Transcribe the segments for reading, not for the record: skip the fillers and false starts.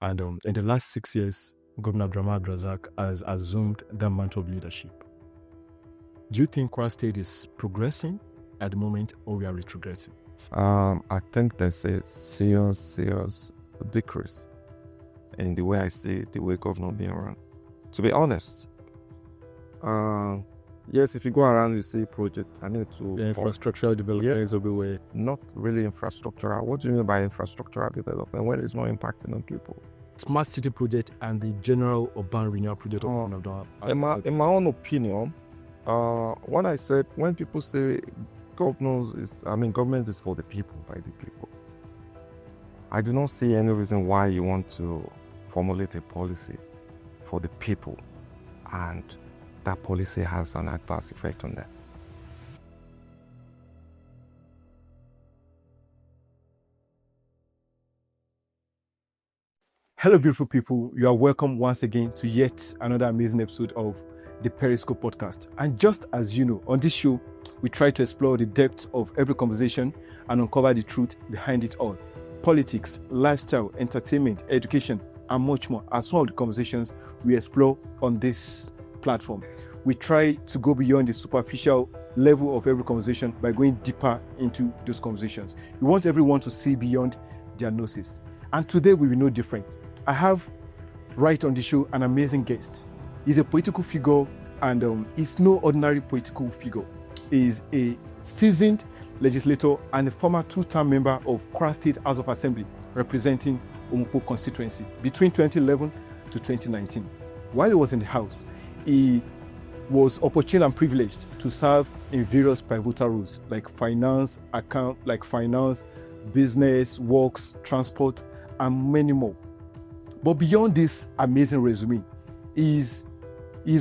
And in the last 6 years, Governor Abdurrahman Abdulrazak has assumed that mantle of leadership. Do you think Kwara State is progressing at the moment, or we are retrogressing? I think there's a serious decrease in the way I see the way governor being run. To be honest, yes, if you go around, you see project. I need to infrastructural development will be way. Not really infrastructural. What do you mean by infrastructural development when it's not impacting on people? Smart city project and the general urban renewal project. In my own opinion, when people say government is for the people, by the people, I do not see any reason why you want to formulate a policy for the people and that policy has an adverse effect on them. Hello, beautiful people. You are welcome once again to yet another amazing episode of the Periscope Podcast. And just as you know, on this show, we try to explore the depth of every conversation and uncover the truth behind it all. Politics, lifestyle, entertainment, education, and much more are some of the conversations we explore on this platform. We try to go beyond the superficial level of every conversation by going deeper into those conversations. We want everyone to see beyond their noses. And today we will no different. I have right on the show an amazing guest. He's a political figure, and he's no ordinary political figure. He's a seasoned legislator and a former two-term member of Kwara State House of Assembly, representing Umupo constituency between 2011 to 2019. While he was in the House, he was opportune and privileged to serve in various pivotal roles like finance, business, works, transport, and many more. But beyond this amazing resume, he is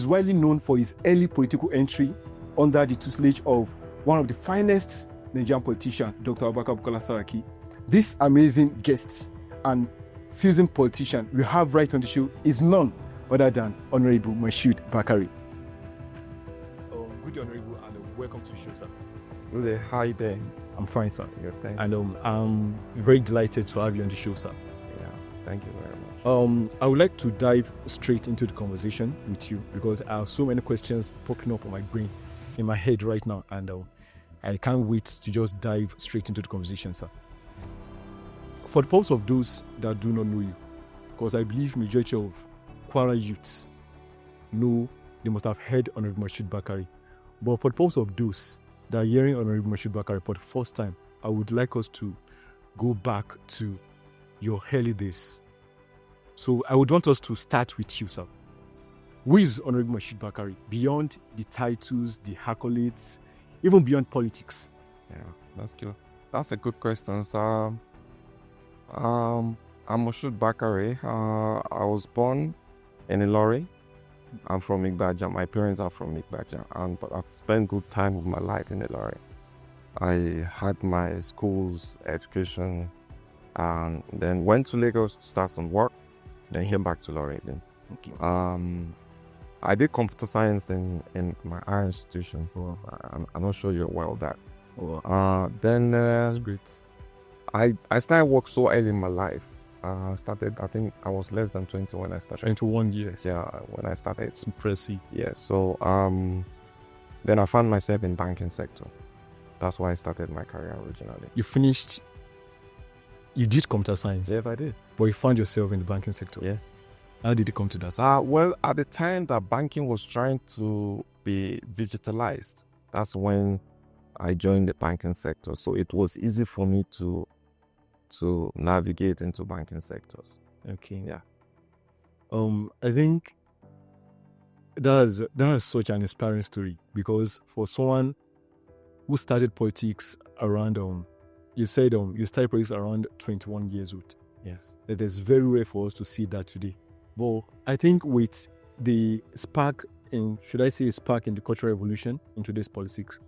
widely known for his early political entry under the tutelage of one of the finest Nigerian politicians, Dr. Bukola Saraki. This amazing guest and seasoned politician we have right on the show is none other than Honorable Moshood Bakare. Good day, Honorable, and welcome to the show, sir. Good day. How are you doing? I'm fine, sir. Yeah, thank you. And I'm very delighted to have you on the show, sir. Yeah, thank you very much. I would like to dive straight into the conversation with you because I have so many questions popping up on my brain, in my head right now, and I can't wait to just dive straight into the conversation, sir. For the purpose of those that do not know you, because I believe majority of Kwara youths know, they must have heard Honorable Moshood Bakare. But for the purpose of those that are hearing Honorable Moshood Bakare for the first time, I would like us to go back to your early days. So I would want us to start with you, sir. Who is Honorable Moshood Bakare? Beyond the titles, the accolades, even beyond politics. Yeah, that's good. That's a good question. So, I'm Moshood Bakare. I was born in Ilori. I'm from Igbaja. My parents are from Igbaja, but I've spent good time of my life in Ilori. I had my school's education, and then went to Lagos to start some work. Then came back to Ilori. Then, okay. I did computer science in my higher institution. Well, I'm not sure you're aware of that. That's great. I started work so early in my life. I think I was less than 20 when I started. 21 years. Yeah, when I started. It's impressive. Yeah, so then I found myself in banking sector. That's why I started my career originally. You did computer science. Yes, I did. But you found yourself in the banking sector. Yes. How did you come to that? Well, at the time that banking was trying to be digitalized, that's when I joined the banking sector. So it was easy for me to navigate into banking sectors. Okay. Yeah. I think that is such an inspiring story because for someone who started politics around you said you started politics around 21 years old. Yes. It is very rare for us to see that today. But I think with the spark in the cultural revolution in today's politics,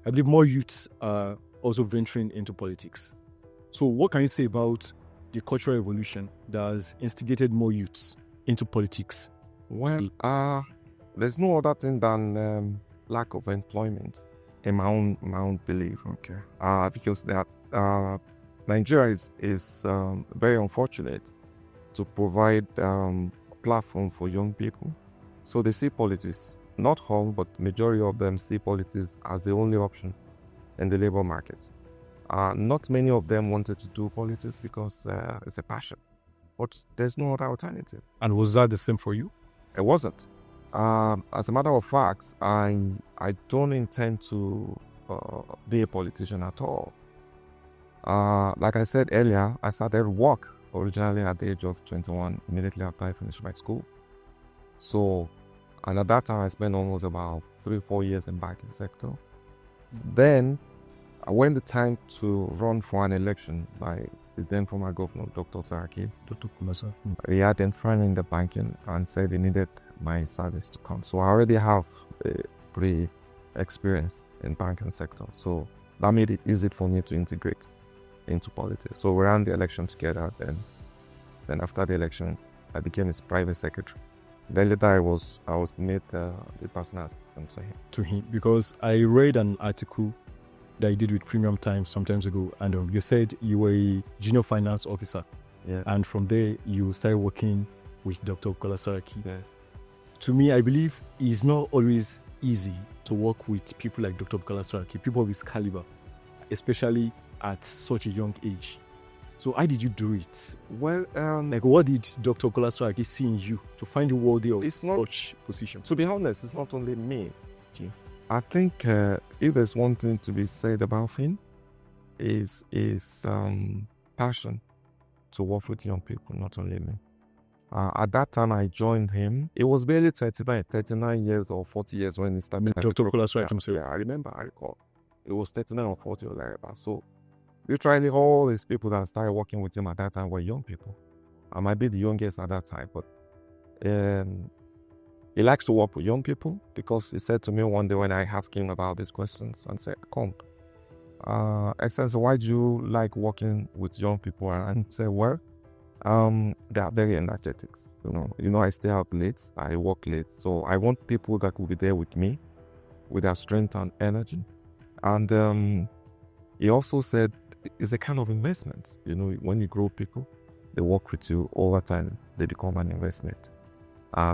I believe more youths are also venturing into politics. So what can you say about the cultural revolution that has instigated more youths into politics? Well, there's no other thing than lack of employment, in my own belief. Okay. Because that Nigeria is very unfortunate to provide platform for young people. So they see politics, not all, but majority of them see politics as the only option in the labor market. Not many of them wanted to do politics because it's a passion, but there's no other alternative. And was that the same for you? It wasn't. As a matter of fact, I don't intend to be a politician at all. Like I said earlier, I started work originally at the age of 21, immediately after I finished my school. So, and at that time, I spent almost about 3-4 years in banking sector. Then, when the time to run for an election by the then former governor, Dr. Saraki, he identified in the banking and said he needed my service to come. So I already have a pre-experience in banking sector. So that made it easy for me to integrate into politics. So we ran the election together. Then after the election, I became his private secretary. Then later I was made the personal assistant to him. Because I read an article that you did with Premium Times some time ago, and you said you were a junior finance officer. Yeah. And from there, you started working with Dr. Bukola Saraki. Yes. To me, I believe it's not always easy to work with people like Dr. Bukola Saraki, people of his caliber, especially at such a young age. So how did you do it? Well, what did Dr. Bukola Saraki see in you to find you worthy of such position? To be honest, it's not only me. Okay. I think if there's one thing to be said about him, is passion to work with young people, not only me. At that time I joined him, it was barely 39 years or 40 years when he started. Dr. Bukola Saraki. Yeah, I recall. It was 39 or 40 or thereabouts. So literally all these people that started working with him at that time were young people. I might be the youngest at that time, but he likes to work with young people, because he said to me one day when I asked him about these questions, and said, "Come, Excellency, why do you like working with young people?" And he said, "Well, they are very energetic. You know, I stay up late, I work late, so I want people that will be there with me, with their strength and energy." And he also said, it's a kind of investment. You know, when you grow people, they work with you all the time. They become an investment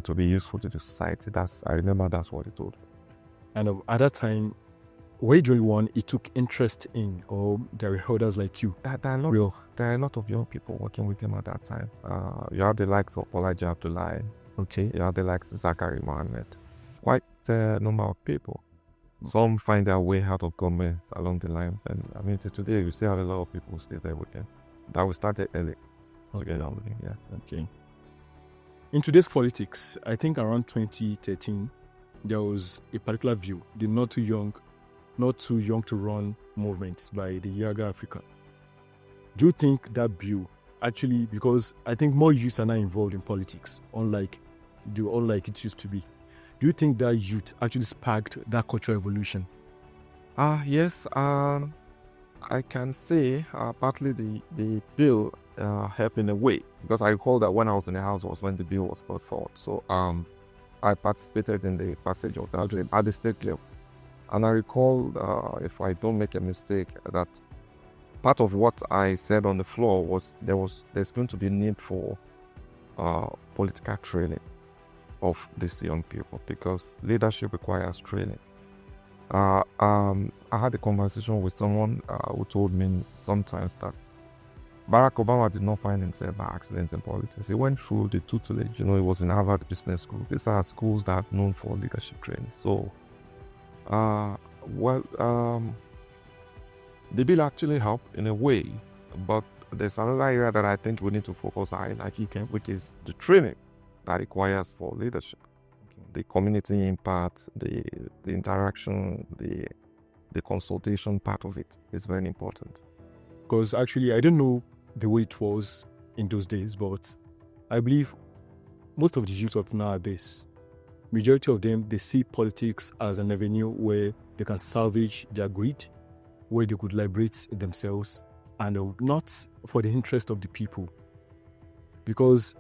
to be useful to the society. I remember that's what he told me. And at that time, were you the one he took interest in, or there were others like you? There are a lot of young people working with him at that time. You have the likes of Olaji Abdullahi. Okay. You have the likes of Zachary Mohammed. Quite a number of people. Some find their way out of government along the line. And I mean, today you still have a lot of people who stay there with them. That we started early. Okay. Yeah. Okay. In today's politics, I think around 2013, there was a particular view, the not too young to run movement by the Yaga Africa. Do you think that view actually, because I think more youths are now involved in politics, unlike it used to be. Do you think that youth actually sparked that cultural evolution? Yes. I can say partly the bill helped in a way, because I recall that when I was in the house was when the bill was brought forward. So I participated in the passage of that at the state level. And I recall, if I don't make a mistake, that part of what I said on the floor was there's going to be a need for political training of these young people, because leadership requires training. I had a conversation with someone who told me sometimes that Barack Obama did not find himself by accident in politics. He went through the tutelage. He was in Harvard Business School. These are schools that are known for leadership training. So, the bill actually helped in a way, but there's another area that I think we need to focus on, which is the training that requires for leadership. The community impact, the interaction, the consultation part of it is very important. Because actually, I don't know the way it was in those days, but I believe most of the youth of nowadays, majority of them, they see politics as an avenue where they can salvage their greed, where they could liberate themselves, and not for the interest of the people. Because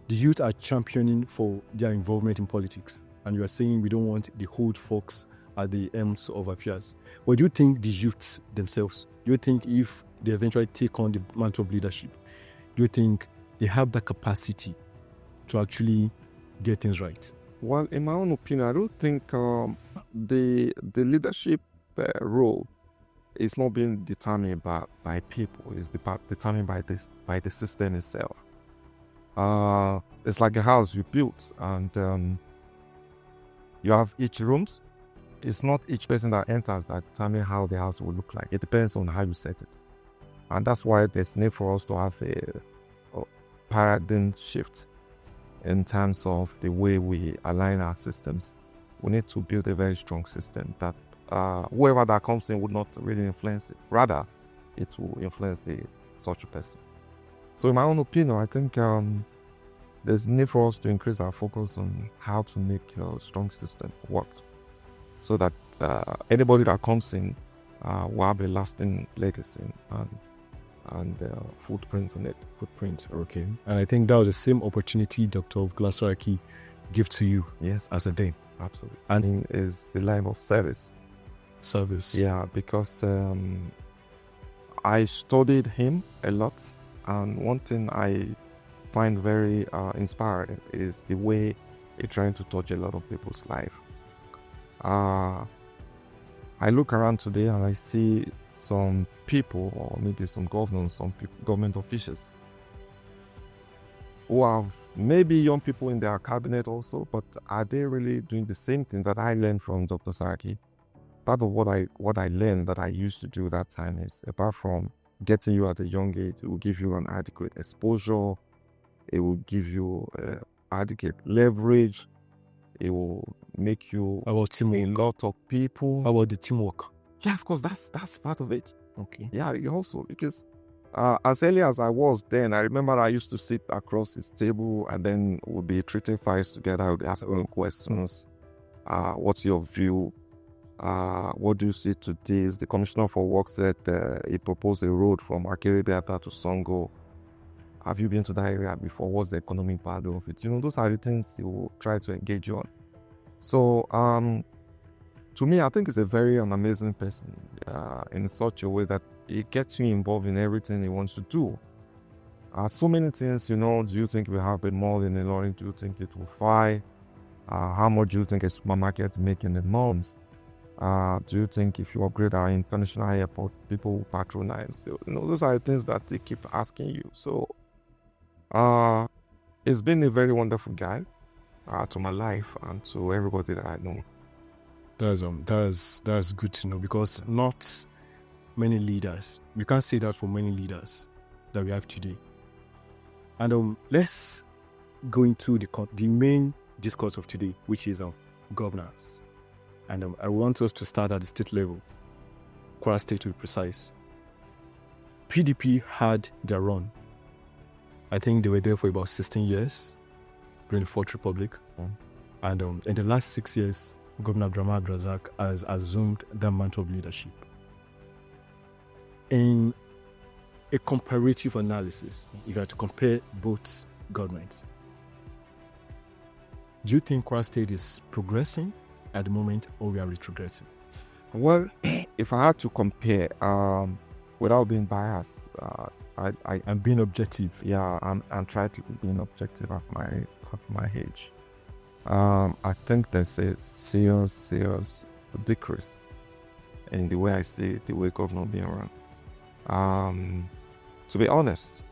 the youth are championing for their involvement in politics, and you are saying we don't want the old folks at the helms of affairs. What do you think the youths themselves, do you think if they eventually take on the mantle of leadership, do you think they they have the capacity to actually get things right? Well, in my own opinion, I don't think the leadership role is not being determined by people. It's determined by the system itself. It's like a house you built, and you have each rooms. It's not each person that enters that determines how the house will look like. It depends on how you set it, and that's why there's need for us to have a paradigm shift in terms of the way we align our systems. We need to build a very strong system that whoever that comes in would not really influence it. Rather, it will influence such a person. So in my own opinion, I think there's need for us to increase our focus on how to make a strong system work, so that anybody that comes in will have a lasting legacy and footprint on it. Okay. And I think that was the same opportunity Dr. Bukola Saraki gave to you. Yes, as a dean. absolutely. And is the line of service. Yeah, because I studied him a lot, and one thing I find very inspiring is the way he's trying to touch a lot of people's life. I look around today and I see some people, or maybe some governors, some government officials, who have maybe young people in their cabinet also, but are they really doing the same thing that I learned from Dr. Saraki? Part of what I learned that I used to do that time is, apart from getting you at a young age, it will give you an adequate exposure, it will give you adequate leverage, it will make you About teamwork. a lot of people. How about the teamwork? Yeah, of course, that's part of it. Okay. Yeah, you also, because as early as I was then, I remember I used to sit across his table and then we'll be treating files together, we'll be asking questions. What's your view? What do you see today? Is the Commissioner for Work said he proposed a road from Akere to Songo. Have you been to that area before? What's the economic part of it? Those are the things he will try to engage you on. So, to me, I think he's a very amazing person in such a way that he gets you involved in everything he wants to do. So many things, do you think we have a mall in Ilorin? Do you think it will fly? How much do you think a supermarket make in a month? Do you think if you upgrade our international airport, people will patronize? So, those are the things that they keep asking you. So, he's been a very wonderful guy to my life and to everybody that I know. That's good to know, because not many leaders, we can't say that for many leaders that we have today. And let's go into the main discourse of today, which is governance. And I want us to start at the state level, Kwara State to be precise. PDP had their run. I think they were there for about 16 years during the Fourth Republic. And in the last 6 years, Governor Abdurrahman Abdulrazak has assumed the mantle of leadership. In a comparative analysis, if you have to compare both governments, do you think Kwara State is progressing at the moment, or we are retrogressing? Well, if I had to compare, without being biased, I'm being objective. Yeah, I'm trying to be objective at my age. I think there's a serious decrease in the way I see the way government being run. To be honest,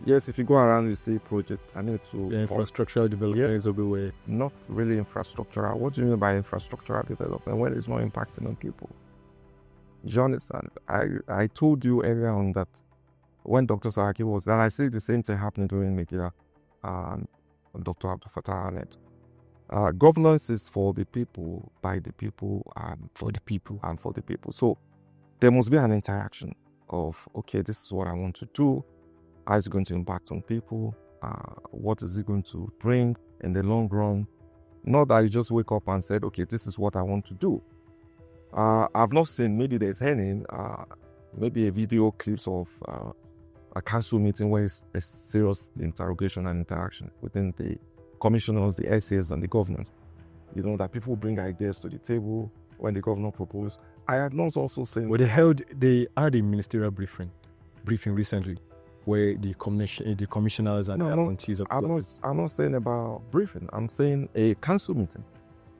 yes, if you go around, you see project, I need to... The infrastructural development is everywhere. Not really infrastructural. What do you mean by infrastructural development when it's not impacting on people? Do you understand? I told you earlier on that when Dr. Saraki was there, I see the same thing happening during Media and Dr. Abdul Fattah Ahmed. Governance is for the people, by the people, and for the people. So there must be an interaction of, okay, this is what I want to do. How is it going to impact on people? What is it going to bring in the long run? Not that you just wake up and said, okay, this is what I want to do. I've not seen, maybe there's any, maybe a video clips of a council meeting where it's a serious interrogation and interaction within the commissioners, the SAs, and the governors. That people bring ideas to the table when the governor proposed. I had not also seen... Well, they had a ministerial briefing recently. where the commissioners and appointees of I'm not saying about briefing. I'm saying a council meeting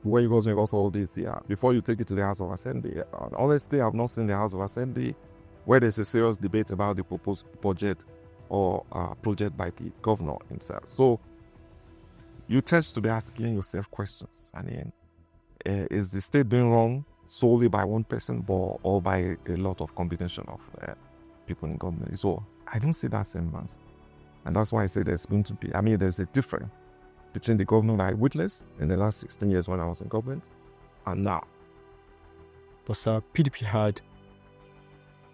where you go to discuss all this, before you take it to the House of Assembly. Honestly, I've not seen the House of Assembly where there's a serious debate about the proposed budget or project by the governor himself. So you tend to be asking yourself questions. I mean, is the state being run solely by one person or by a lot of combination of people in government? So I don't see that same answer. And that's why I say there's a difference between the government I witnessed in the last 16 years when I was in government and now. But sir, PDP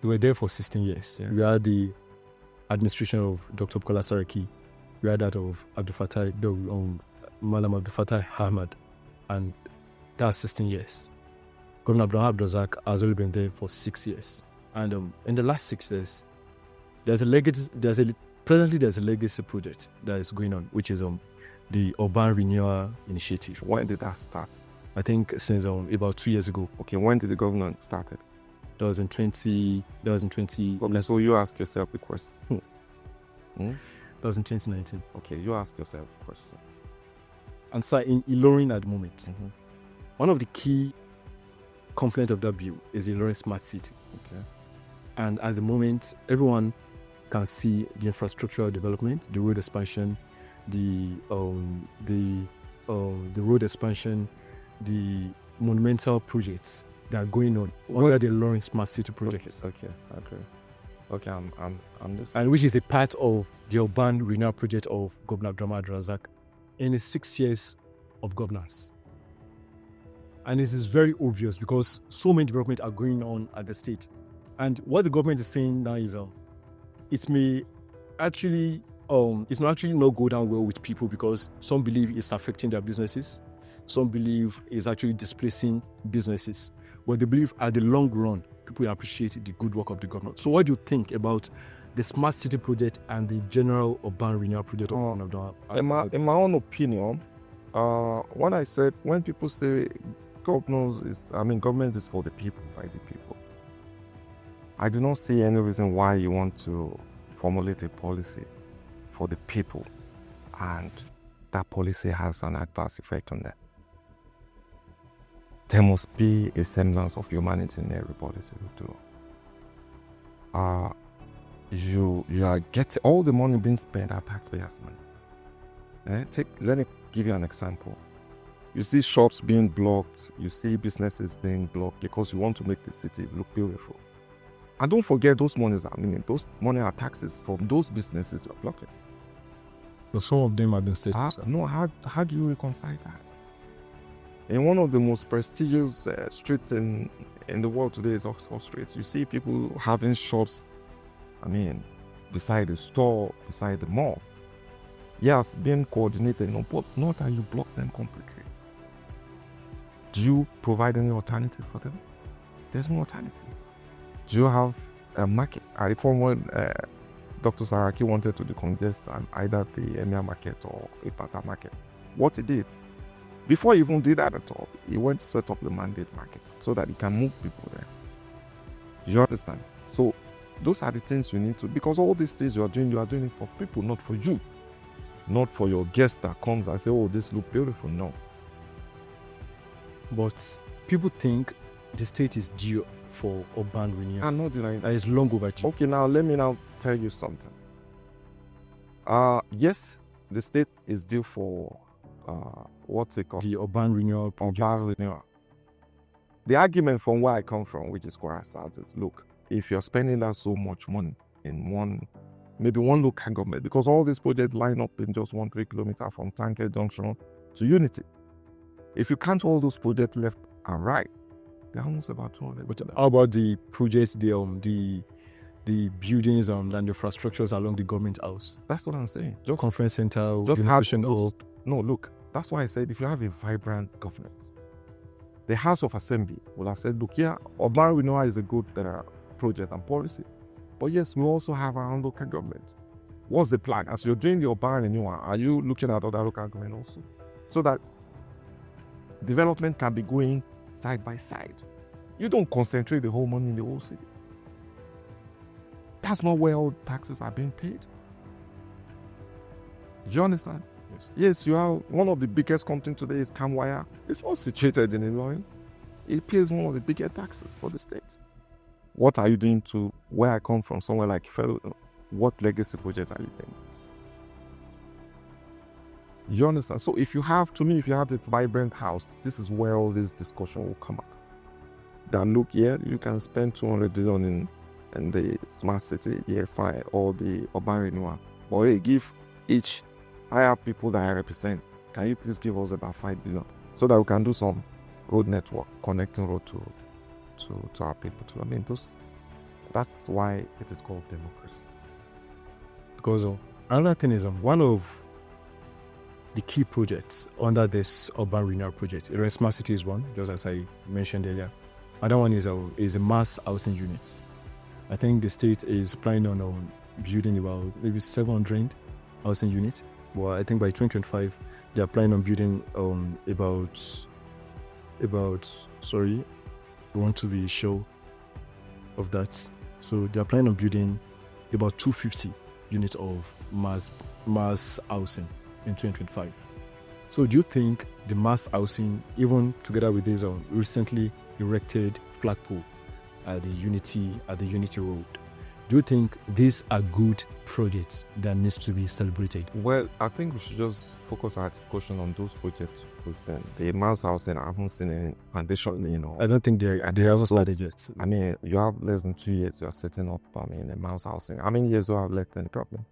they were there for 16 years. Yeah. We had the administration of Dr. Bukola Saraki. We had that of Malam Abdul Fattah Ahmad, and that's 16 years. Governor Abdul Razak has only been there for 6 years. And in the last 6 years, there's a legacy project that is going on, which is the Urban Renewal Initiative. When did that start? I think since about 2 years ago. Okay, when did the government start it? That was in 2020. So you ask yourself the question. That was in 2019. Okay, you ask yourself questions. And so in Ilorin at the moment, one of the key components of that bill is Ilorin Smart City. Okay. And at the moment, everyone can see the infrastructural development, the road expansion, the road expansion, the monumental projects that are going on. What are the Ilorin Smart City projects? Okay, I'm this. And which is a part of the urban renewal project of Governor Abdul Razak in his 6 years of governance. And this is very obvious because so many developments are going on at the state. And what the government is saying now is it may actually it's not actually not go down well with people because some believe it's affecting their businesses. Some believe it's actually displacing businesses. But they believe at the long run, people appreciate the good work of the government. So what do you think about the Smart City project and the general urban renewal project of in my own opinion, when people say government is for the people, by the people, I do not see any reason why you want to formulate a policy for the people and that policy has an adverse effect on them. There must be a semblance of humanity in every policy we do. You are getting all the money being spent are taxpayers' money. Let me give you an example. You see shops being blocked, you see businesses being blocked because you want to make the city look beautiful. And don't forget those those money are taxes from those businesses you're blocking. So some of them have been said. How do you reconcile that? In one of the most prestigious streets in the world today is Oxford Street. You see people having shops, beside the store, beside the mall. Yes, being coordinated, but not that you block them completely. Do you provide any alternative for them? There's no alternatives. Do you have a market? I reform when Dr. Saraki wanted to decongest either the Emir market or a Pata market. What he did, before he even did that at all, he went to set up the mandate market so that he can move people there. You understand? So those are the things you need to, because all these things you are doing it for people, not for you. Not for your guest that comes and say, oh, this looks beautiful. No. But people think the state is due for urban renewal. I'm not denying that. It's long overdue. Okay, now let me tell you something. Yes, the state is due for what's it called? The urban renewal project. The argument from where I come from, which is Kwara State, is look, if you're spending that so much money in one local government, because all these projects line up in just 1 3 kilometers from Tanke Junction to Unity. If you count all those projects left and right, they're almost about 200. But how about the projects, the buildings and infrastructures along the government house? That's what I'm saying. Just conference center, just have those. No, look, that's why I said if you have a vibrant government, the House of Assembly will have said, look, yeah, urban renewal is a good project and policy. But yes, we also have our own local government. What's the plan? As you're doing the urban renewal, are you looking at other local government also? So that development can be going side by side. You don't concentrate the whole money in the whole city. That's not where all taxes are being paid. Do you understand? Yes. Yes, you are one of the biggest companies today is Camwire. It's all situated in Illinois. It pays one of the biggest taxes for the state. What are you doing to where I come from, somewhere like Fellow? What legacy projects are you doing? You understand? So if you have this vibrant house, this is where all this discussion will come up. That look here, you can spend 200 billion in the smart city, fine, or the urban renewal. But hey, give each hire people that I represent, can you please give us about 5 billion so that we can do some road network, connecting road to our people too. I mean, that's why it is called democracy. Because another thing is one of the key projects under this urban renewal project, Smart City is one, just as I mentioned earlier. Another one is a mass housing unit. I think the state is planning on building about maybe 700 housing units. Well, I think by 2025 they are planning on building we want to be sure of that. So they are planning on building about 250 units of mass housing in 2025. So do you think the mass housing, even together with this recently erected flagpole at the Unity Road, do you think these are good projects that needs to be celebrated? Well, I think we should just focus our discussion on those projects. The mass housing, I haven't seen any foundation, I don't think they also started yet. I mean, you have less than 2 years, you are setting up, a mass housing. How many years do you have left in the problem?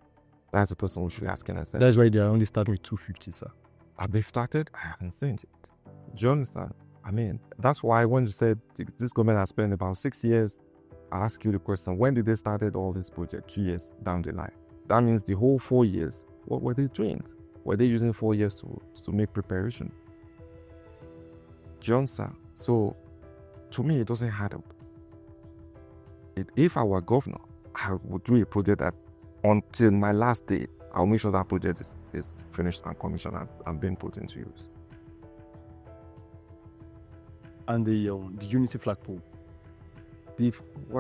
That's the person we should ask. That's why they are only starting with 250, sir. Have they started? I haven't seen it. Do you understand? I mean, that's why when you said this government has spent about 6 years, I ask you the question, when did they started all this project? 2 years down the line. That means the whole 4 years, what were they doing? Were they using 4 years to make preparation? Do you understand? So, to me, it doesn't add up. If I were governor, I would do a project that until my last day, I'll make sure that project is finished and commissioned and being put into use. And the Unity flagpole. The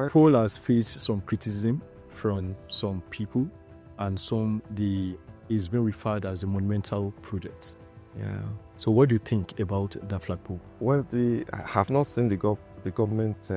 pole has faced some criticism from some people, and is being referred as a monumental project. Yeah. So what do you think about that flagpole? Well, I have not seen the government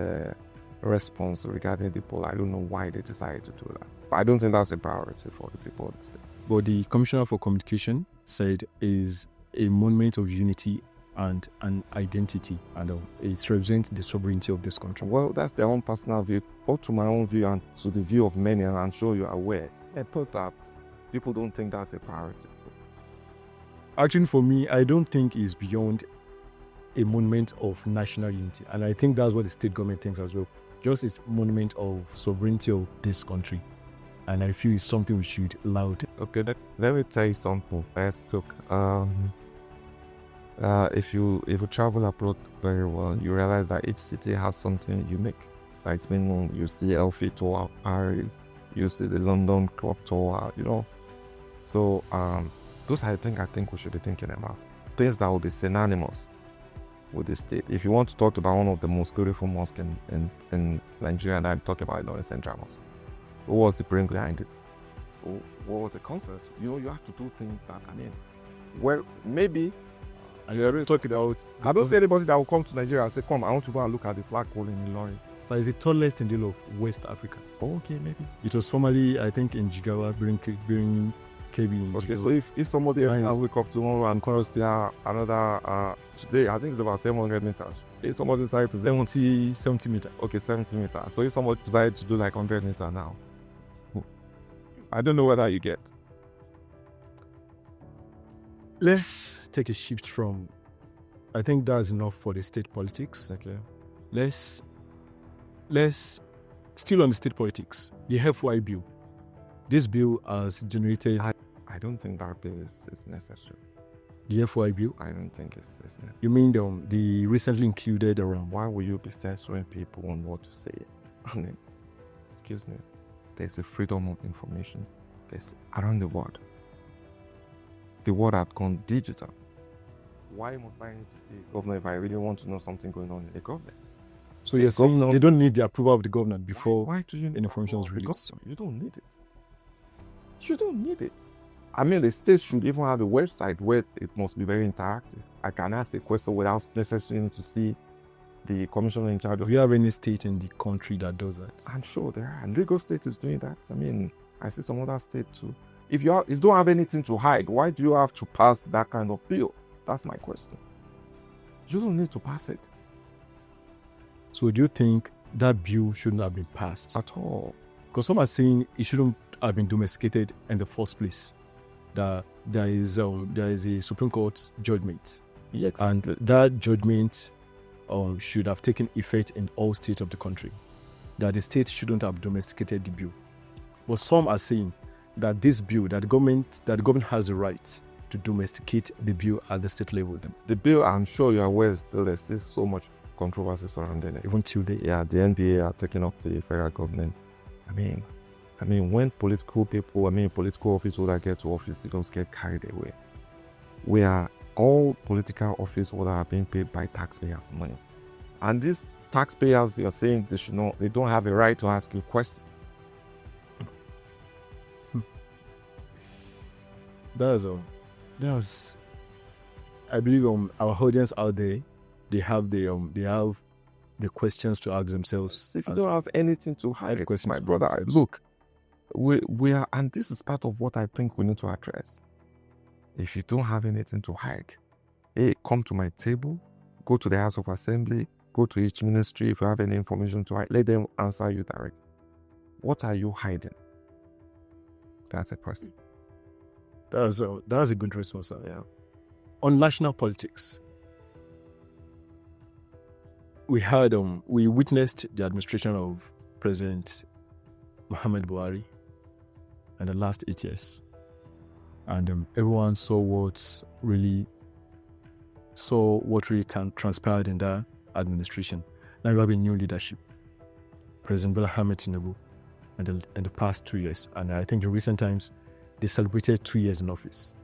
response regarding the pole. I don't know why they decided to do that. But I don't think that's a priority for the people of the state. But the Commissioner for Communication said is a monument of unity and an identity, and it represents the sovereignty of this country. Well, that's their own personal view. But to my own view and to the view of many, and I'm sure you're aware, I thought that people don't think that's a priority. Actually, for me, I don't think it's beyond a monument of national unity. And I think that's what the state government thinks as well. Just a monument of sovereignty of this country. And I feel it's something we should laud. Okay, let me tell you something. Let's look. If you travel abroad very well, you realize that each city has something unique. Like it's been known, you see Eiffel Tower, Paris, you see the London Clock Tower, So those I think we should be thinking about. Things that will be synonymous with the state. If you want to talk about one of the most beautiful mosques in Nigeria, and I talk about it in Central Mosque. What was the brain behind it? What was the consensus? You have to do things that, well, maybe. And you're already talking about. I don't see anybody that will come to Nigeria and say, come, I want to go and look at the flagpole in Ilorin. So it's the tallest in the whole of West Africa. Oh, okay, maybe. It was formerly, I think, in Jigawa, during KB. Okay, so if somebody else can wake up tomorrow and Kwara State another, today, I think it's about 700 meters. If somebody decided to 70 meters. Okay, 70 meters. So if somebody decided to do like 100 meters now, I don't know whether you get. Let's take a shift from, I think that's enough for the state politics. Okay. Let's still on the state politics. The FY bill. This bill has generated. I don't think that bill is necessary. The FY bill? I don't think it's necessary. You mean the recently included around? Why will you be censoring people on what to say? Excuse me. There's a freedom of information. There's around the world. The world has gone digital. Why must I need to see a governor if I really want to know something going on in the government? So you're saying they don't need the approval of the governor before Why do you need information is approval? released? Because you don't need it. You don't need it. I mean, the state should even have a website where it must be very interactive. I can ask a question without necessarily to see the commissioner in charge of. Do you have any state in the country that does that? I'm sure there are. Lagos State is doing that. I mean, I see some other state too. If you don't have anything to hide, why do you have to pass that kind of bill? That's my question. You don't need to pass it So do you think that bill shouldn't have been passed? at all. Because some are saying it shouldn't have been domesticated in the first place. That there is a Supreme Court judgment, Yes. and that judgment should have taken effect in all states of the country. That the state shouldn't have domesticated the bill. But some are saying that this bill, that the government has the right to domesticate the bill at the state level, The bill, I'm sure you are aware, still there's still so much controversy surrounding it. even till the Yeah, the NBA are taking up the federal government. I mean, when political office holders get to office, they don't get carried away. We are all political office holders are being paid by taxpayers' money, and these taxpayers, you're saying they don't have a right to ask you questions. That's I believe our audience out there, they have the questions to ask themselves. If you don't have anything to hide, questions my to brother, look, we are, and this is part of what I think we need to address. If you don't have anything to hide, hey, come to my table, go to the House of Assembly, go to each ministry. If you have any information to hide, let them answer you directly. What are you hiding? That's a question. That's a good response, sir. Yeah. On national politics, we witnessed the administration of President Muhammad Buhari in the last 8 years, and everyone saw what really transpired in that administration. Now we have a new leadership, President Bola Ahmed Tinubu, in the past 2 years, and I think in recent times they celebrated 2 years in office.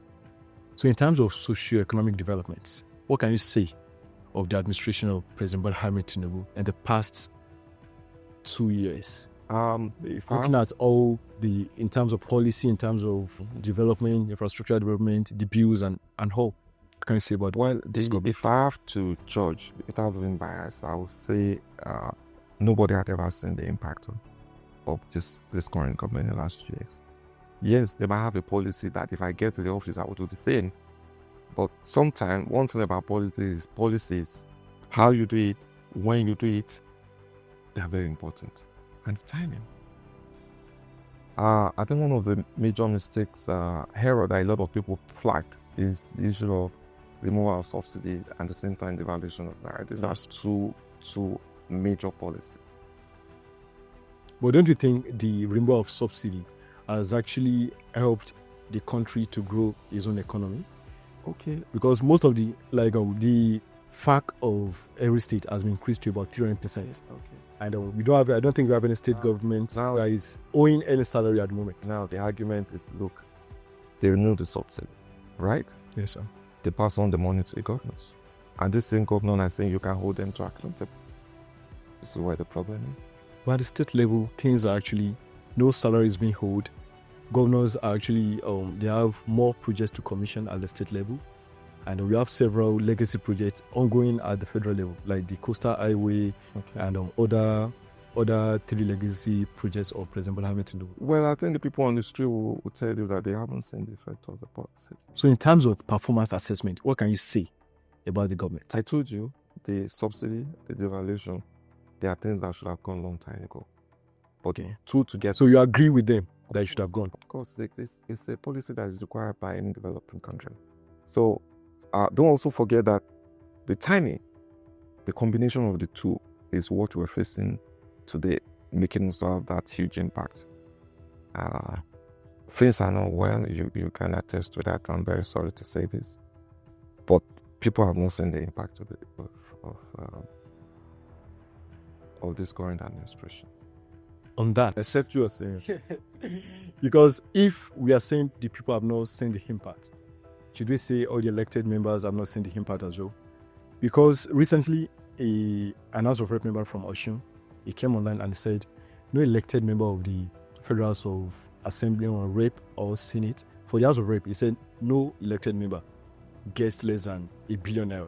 So in terms of socio-economic developments, what can you say of the administration of President Bola Ahmed Tinubu in the past 2 years? Looking at all in terms of policy, in terms of development, infrastructural development, the bills and all, what can you say about this government? If I have to judge without being biased, I would say nobody had ever seen the impact of this current government in the last 2 years. Yes, they might have a policy that if I get to the office, I will do the same. But sometimes, one thing about policies, how you do it, when you do it, they are very important. And timing. I think one of the major mistakes here that a lot of people flagged is the issue of removal of subsidy and at the same time the valuation of naira. These are two major policies. But don't you think the removal of subsidy has actually helped the country to grow its own economy? Okay. Because most of the FAC of every state has been increased to about 300%. Okay. And I don't think we have any state government that is owing any salary at the moment. Now the argument is, look, they renew the subsidy, right? Yes, sir. They pass on the money to the governors. And this same governor is saying you can hold them to accountable. This is where the problem is. But at the state level, things are actually, no salary is being held. Governors are actually, they have more projects to commission at the state level. And we have several legacy projects ongoing at the federal level, like the Coastal Highway and other 3 legacy projects of President Bola Ahmed Tinubu. Well, I think the people on the street will tell you that they haven't seen the effect of the policy. So in terms of performance assessment, what can you say about the government? I told you, the subsidy, the devaluation, there are things that should have gone a long time ago. But two together. So you agree with them that it should have gone? Of course, it's a policy that is required by any developing country. So don't also forget that the timing, the combination of the two is what we're facing today, making us have that huge impact. Things are not well, you can attest to that. I'm very sorry to say this. But people have not seen the impact of this current administration. On that, Except you are saying. because if we are saying the people have not seen the impact, should we say all the elected members have not seen the impact as well? Because recently, an House of Rep member from Osun. He came online and said, no elected member of the Federal House of Assembly or Rep or Senate, for the House of Rep, he said, no elected member gets less than $1 billion.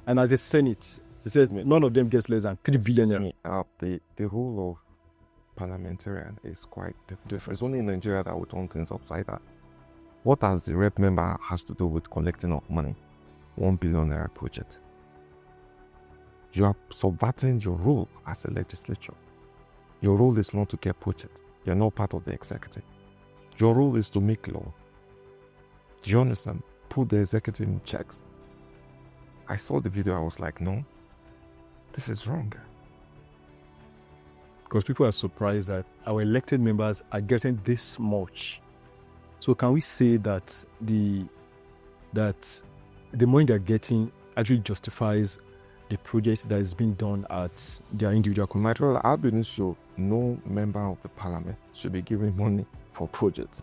And at the Senate, he says none of them gets less than $3 billion. The rule of parliamentarian is quite different. It's only in Nigeria that we turn things upside down. What does the rep member has to do with collecting of money? $1 billion project. You are subverting your role as a legislature. Your role is not to get projects. You're not part of the executive. Your role is to make law. Do you understand? Put the executive in checks. I saw the video, I was like, no, this is wrong. Because people are surprised that our elected members are getting this much. So can we say that the money they're getting actually justifies the project that is being done at their individual community? Our business show, no member of the parliament should be giving money for projects.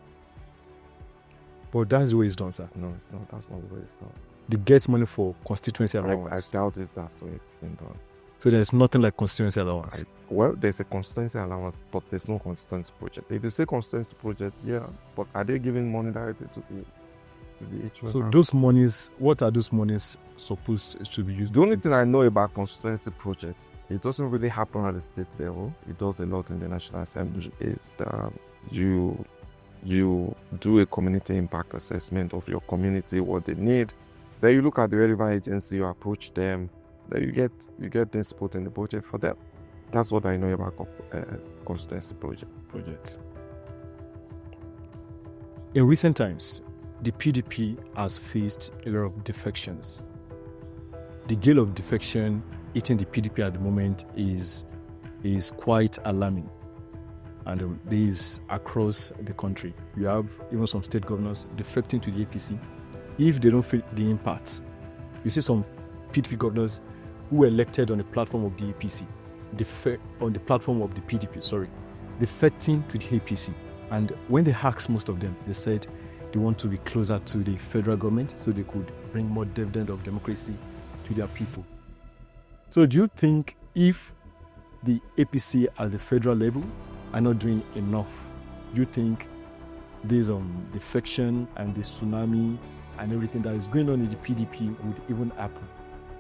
But that's the way it's done, sir. No, it's not. That's not the way it's done. They get money for constituency allowance. I doubt if that's the way it's been done. So there's nothing like constituency allowance. Well, there's a constituency allowance, but there's no constituency project. If you say constituency project, yeah, but are they giving money directly to the HOF? So those monies, what are those monies supposed to be used? The only thing I know about constituency projects, it doesn't really happen at the state level. It does a lot in the National Assembly. Is you do a community impact assessment of your community, what they need. Then you look at the relevant agency, you approach them. Then you get this put in the budget for them. That's what I know about constituency projects. In recent times, the PDP has faced a lot of defections. The gale of defection hitting the PDP at the moment is quite alarming. And this across the country. You have even some state governors defecting to the APC if they don't feel the impact. You see some PDP governors who were elected on the platform of the APC, on the platform of the PDP, defecting to the APC. And when they asked most of them, they said they want to be closer to the federal government so they could bring more dividend of democracy to their people. So do you think if the APC at the federal level are not doing enough, do you think this defection and the tsunami and everything that is going on in the PDP would even happen?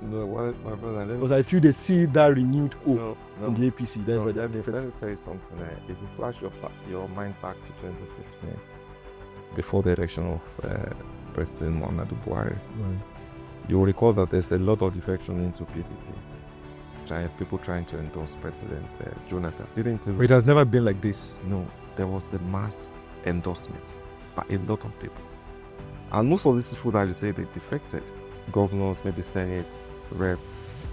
No, my brother. Because I feel they see that renewed hope in the APC. That's why they're Let me tell you something. If you flash your mind back to 2015, before the election of President Muhammadu Buhari, you will recall that there's a lot of defection into PDP. People trying to endorse President Jonathan. But it has never been like this. No, there was a mass endorsement by a lot of people. And most of these people that you say they defected, governors, maybe Senate, Rep,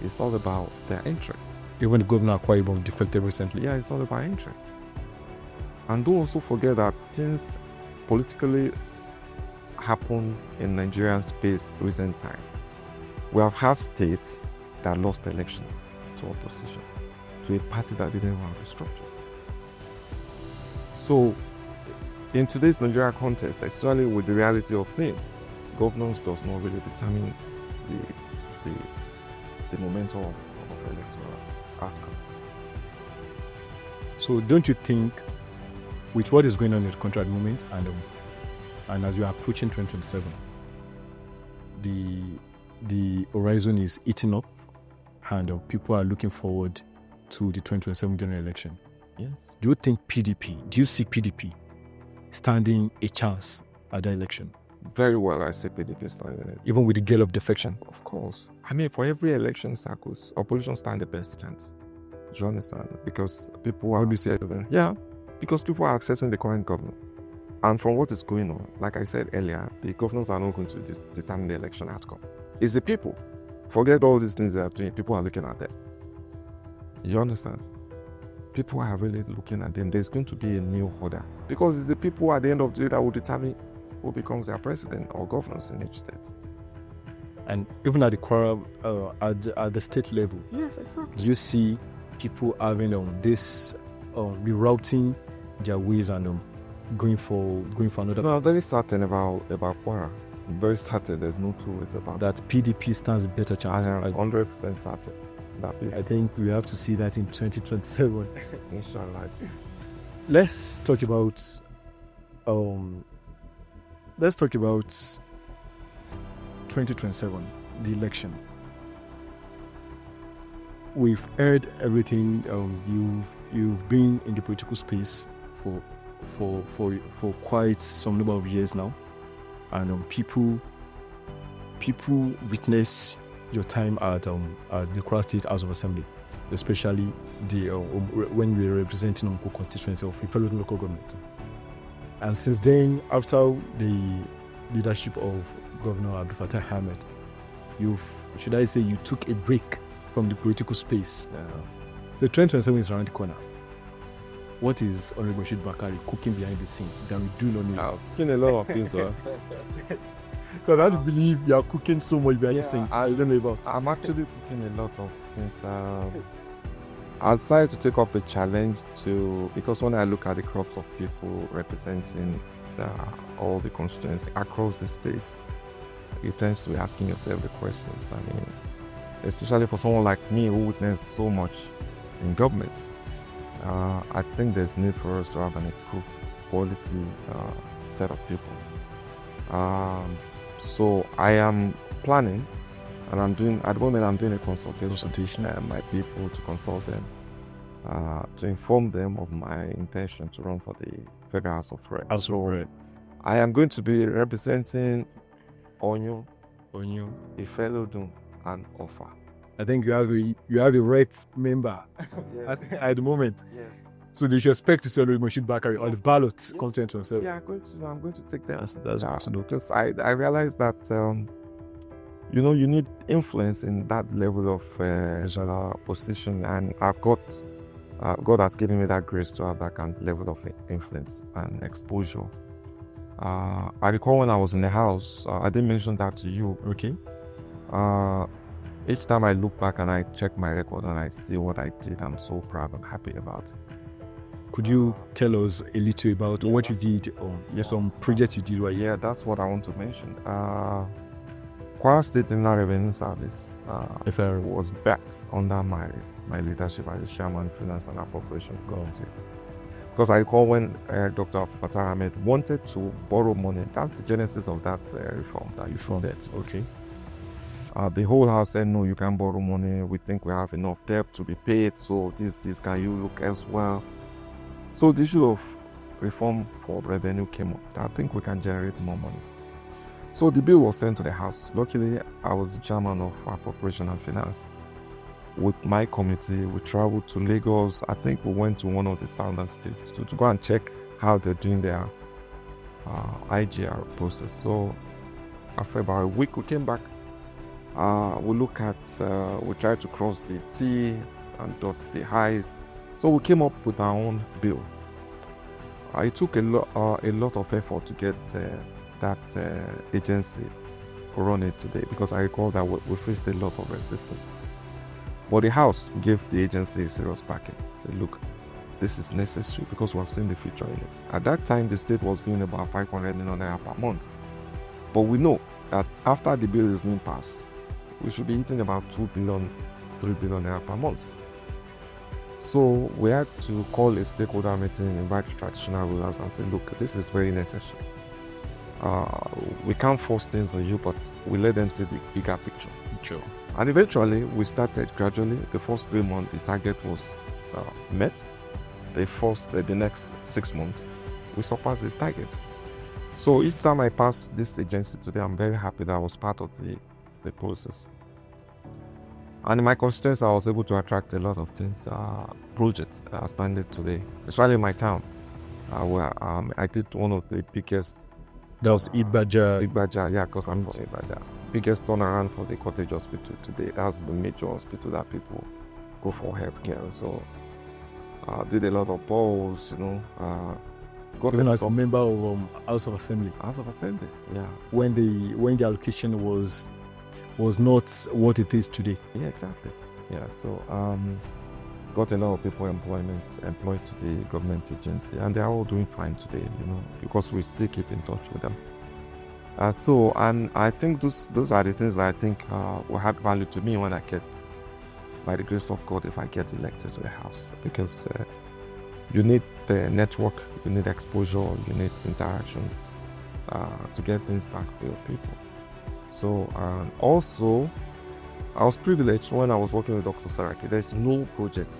it's all about their interest. Even the governor of Kwara State defected recently. Yeah, it's all about interest. And don't also forget that things politically happen in Nigerian space recent time. We have had states that lost election to opposition, to a party that didn't have a structure. So, in today's Nigeria context, especially with the reality of things, governance does not really determine the momentum of electoral outcome. So don't you think, with what is going on in the country at the moment, and as you are approaching 2027, the horizon is eating up, and people are looking forward to the 2027 general election? Yes. Do you see PDP standing a chance at the election? Very well, I say PDP standing it. Even with the gale of defection? Of course. I mean, for every election cycles, opposition stand the best chance. Do you understand? Because people are because people are accessing the current government. And from what is going on, like I said earlier, the governors are not going to determine the election outcome. It's the people. Forget all these things they are doing. People are looking at them. You understand? People are really looking at them. There's going to be a new order. Because it's the people at the end of the day that will determine who becomes their president or governors in each state. And even at the Kwara, at the state level, yes, exactly. Do you see people having this rerouting their ways and going for another? No, I'm very certain about Kwara. I'm very certain. There's no two ways about that. PDP stands a better chance. I am 100% certain. I think we have to see that in 2027. Inshallah. Let's talk about 2027, the election. We've heard everything. You've been in the political space for quite some number of years now, and people witness your time at the Kwara State House of Assembly, especially when we were representing Unko constituency of Ifelo local government. And since then, after the leadership of Governor Abdul Fattah Ahmed, you took a break from the political space. So 2027 is around the corner. What is Honorable Moshood Bakare cooking behind the scene that we do not know? I've seen a lot of things. Because I don't believe you are cooking so much behind the scene. I don't know about. I'm actually cooking a lot of things. I decided to take up a challenge because when I look at the crops of people representing all the constituencies across the state, you tend to be asking yourself the questions. I mean, especially for someone like me who witnessed so much in government, I think there's need for us to have an improved quality set of people. So I am planning, and at the moment I'm doing a consultation and my people to consult them, to inform them of my intention to run for the Federal House of Reps. I am going to be representing Onyo, Ifelodun, and Ofa. I think you have a rep member at the moment. Yes. So they should expect to see Honorable Moshood Bakare on the ballot content himself. Yeah, I'm going to take that. That's because I realized that you need influence in that level of position, and I've got God has given me that grace to have that kind of level of influence and exposure. I recall when I was in the house, I didn't mention that to you. Okay. Each time I look back and I check my record and I see what I did, I'm so proud and happy about it. Could you tell us a little about what you did, or some projects you did? Yeah, that's what I want to mention. Kwara State Inland Revenue Service was backed under my leadership as Chairman of Finance and Appropriation Committee. Because I recall when Dr. Fattah Ahmed wanted to borrow money, that's the genesis of that reform that you funded. Okay. The whole house said, no, you can't borrow money. We think we have enough debt to be paid. So this, can you look elsewhere? So the issue of reform for revenue came up. I think we can generate more money. So the bill was sent to the house. Luckily, I was the chairman of Appropriation and Finance. With my committee, we traveled to Lagos. I think we went to one of the southern states to go and check how they're doing their IGR process. So after about a week, we came back. We tried to cross the T and dot the I's. So we came up with our own bill. It took a lot of effort to get that agency to run it today, because I recall that we faced a lot of resistance. But the House gave the agency a serious backing. Said, look, this is necessary because we have seen the future in it. At that time, the state was doing about 500 million naira per month. But we know that after the bill is being passed, we should be hitting about 2 billion, 3 billion naira per month. So we had to call a stakeholder meeting, invite traditional rulers and say, look, this is very necessary. We can't force things on you, but we let them see the bigger picture. Sure. And eventually, we started gradually. The first 3 months, the target was met. The next 6 months, we surpassed the target. So each time I pass this agency today, I'm very happy that I was part of the process. And in my constituency, I was able to attract a lot of things, projects that are standing today, especially in my town, where I did one of the biggest. That was Ibaja. Yeah, because I'm from Ibaja. Biggest turnaround for the cottage hospital today. That's the major hospital that people go for healthcare. So did a lot of polls, Even as a member of House of Assembly. House of Assembly, yeah. When the allocation was not what it is today. Yeah, exactly. Yeah, so got a lot of people employed to the government agency, and they're all doing fine today, because we still keep in touch with them. And I think those are the things that I think will add value to me when I get by the grace of God, if I get elected to the House, because you need the network, you need exposure, you need interaction to get things back to your people. So, and also, I was privileged when I was working with Dr. Saraki. There's no project.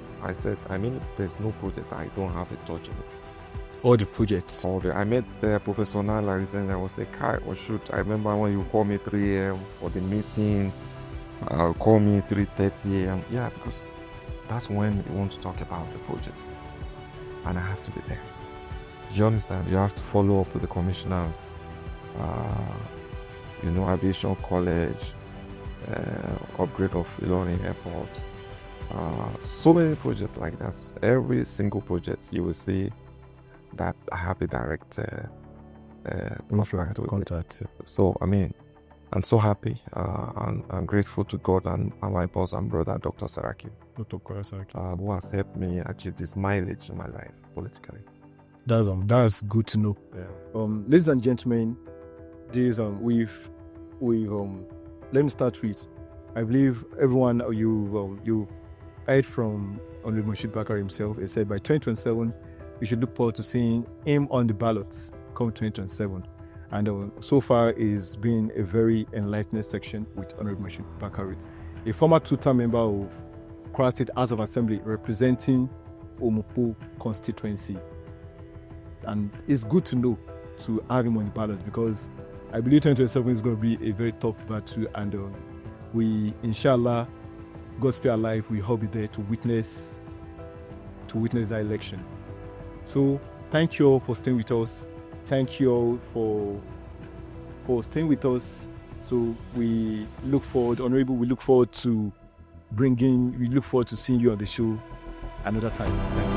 There's no project I don't have a touch in it. All the projects. I met Professor Nala recently. I was like, hi, Moshood. I remember when you called me 3 a.m. for the meeting. Call me 3:30 a.m. Yeah, because that's when you want to talk about the project. And I have to be there. You understand? You have to follow up with the commissioners. Aviation College, upgrade of Ilorin Airport. So many projects like that. Every single project you will see that I have a direct contact. So, I'm so happy and I'm grateful to God and my boss and brother, Dr. Saraki. Dr. Kwara Saraki. Who has helped me achieve this mileage in my life politically. That's good to know. Yeah. Ladies and gentlemen, this we've let me start with, I believe everyone you heard from Honorable Moshood Bakare himself. He said by 2027 we should look forward to seeing him on the ballots come 2027. And so far it's been a very enlightening section with Honorable Moshood Bakare, a former two-term member of Kwara State House of Assembly representing Omopo constituency. And it's good to know to have him on the ballot, because I believe 2027 is going to be a very tough battle, and we, inshallah, God's fair life, we all be there to witness that election. So thank you all for staying with us. Thank you all for staying with us. So we look forward to seeing you on the show another time. Thank you.